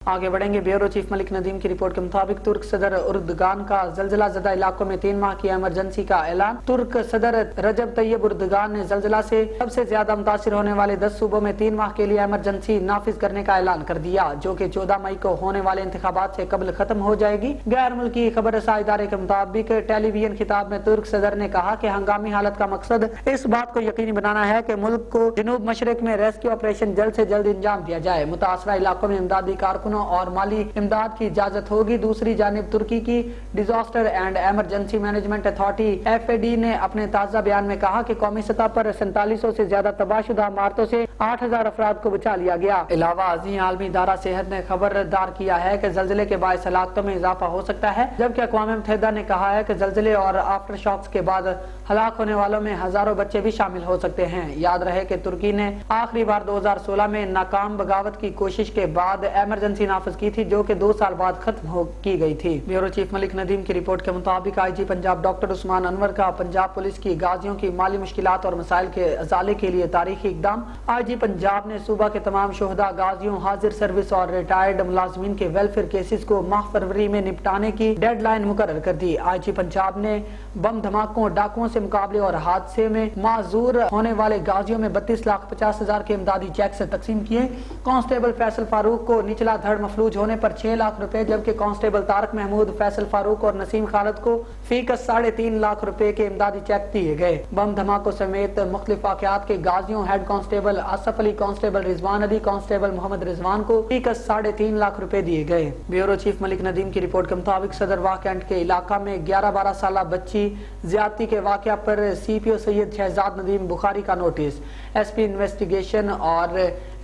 आगे बढ़ेंगे। Bureau chief Malik Nadeem की रिपोर्ट के मुताबिक तुर्क सदर उर्दगान का जलजिला ज़दा इलाकों में 3 माह की इमरजेंसी का ऐलान। तुर्क सदर रजब तैयब उर्दगान ने जलजिला से सबसे ज्यादा मुतासिर होने वाले 10 सूबों में 3 माह के लिए इमरजेंसी नाफिज करने का ऐलान कर दिया, जो कि 14 मई को होने वाले इंतखाबात से कबल खत्म हो जाएगी। गैर मुल्की खबर रसा इदारे के मुताबिक टेलीविजन खिताब में तुर्क सदर ने कहा कि हंगामी हालत का मकसद इस बात को यकीनी बनाना है कि मुल्क को जनूब मशरक में रेस्क्यू ऑपरेशन जल्द से जल्द अंजाम दिया जाए। मुतासरा इलाकों में इमदादी कारकुनों और माली इमदाद की इजाजत होगी। दूसरी जानिब तुर्की की disaster and emergency management authority FAD ने अपने ताज़ा बयान में कहा कि कौमी सतह पर 4700 से ज्यादा तबाहशुदा इमारतों से 8000 अफराद को बचा लिया गया। अलावा अज़ीम आलमी इदारा सेहत ने खबरदार किया है कि जल्जले के बायस हलाकतों में इजाफा हो सकता है, जबकि अक़वाम मुत्तहिदा ने कहा है कि जल्जले और आफ्टर शॉक्स के बाद हलाक होने वालों में हजारों बच्चे भी शामिल हो सकते हैं। याद रहे कि तुर्की ने आखिरी बार 2016 में नाकाम बगावत की कोशिश के बाद इमरजेंसी नाफिज की थी, जो कि 2 साल बाद खत्म की गई थी। ब्यूरो चीफ मलिक नदीम की रिपोर्ट के मुताबिक IG पंजाब डॉक्टर उस्मान अनवर का पंजाब पुलिस की गाजियों की माली मुश्किलात और मसाइल के अजाले के लिए तारीखी इकदाम। IG पंजाब ने सूबा के तमाम शोहदा, गाजियों, हाजिर सर्विस और रिटायर्ड मुलाजमीन के वेलफेयर केसेस को माह फरवरी में निपटाने की डेडलाइन मुकर्रर कर दी। IG पंजाब ने बम धमाकों, डाकुओं से मुकाबले और हादसे में माजूर होने वाले गाजियों में 32,50,000 के इमदादी चेक से तकसीम किए। कांस्टेबल फैसल फारूक को निचला धड़ मफलूज होने पर 6 लाख रुपए, जबकि कांस्टेबल तारक महमूद, फैसल फारूक और नसीम खालिद को फीकस 3.5 लाख रुपए के इमदादी चेक दिए गए। बम धमाकों समेत मुख्तलिफ वाकयात के गाजियों head constable Asif Ali, constable Rizwan Ali, constable Mohammad Rizwan को फीकस 3.5 लाख रुपए दिए गए। ब्यूरो चीफ मलिक नदीम की रिपोर्ट के मुताबिक सदर वाह कैंट के इलाका में 11-12 साल बच्ची ज्यादती के वाकया पर CPO सैयद शहजाद नदीम बुखारी का नोटिस। SP इन्वेस्टिगेशन और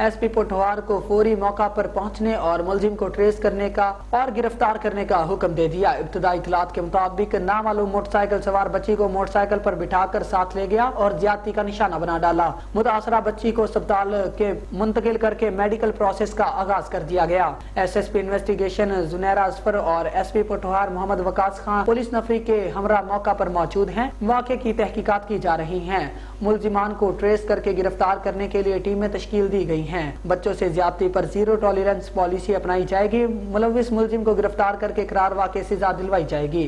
SP पोठवार को फौरी मौका पर पहुंचने और मुलजिम को ट्रेस करने का और गिरफ्तार करने का हुक्म दे दिया। इब्तदाई इतलात के मुताबिक नामालूम मोटरसाइकिल सवार बच्ची को मोटरसाइकिल पर बिठाकर साथ ले गया और ज्यादती का निशाना बना डाला। मुतासरा बच्ची को अस्पताल के मुंतकिल करके मेडिकल प्रोसेस का आगाज कर दिया गया। SSP इन्वेस्टिगेशन जुनैरा असफर और SP पोठवार मोहम्मद वकास खान पुलिस नफरी के हमरा मौका पर मौजूद हैं। वाक़े की तहकीकात की जा रही हैं। मुलजिमान को ट्रेस करके गिरफ्तार करने के लिए टीमें तश्कील दी गई हैं। बच्चों से ज्यादती पर 0 टॉलरेंस पॉलिसी अपनाई जाएगी। मुलविस मुलजिम को गिरफ्तार करके करारवा की सजा दिलवाई जाएगी।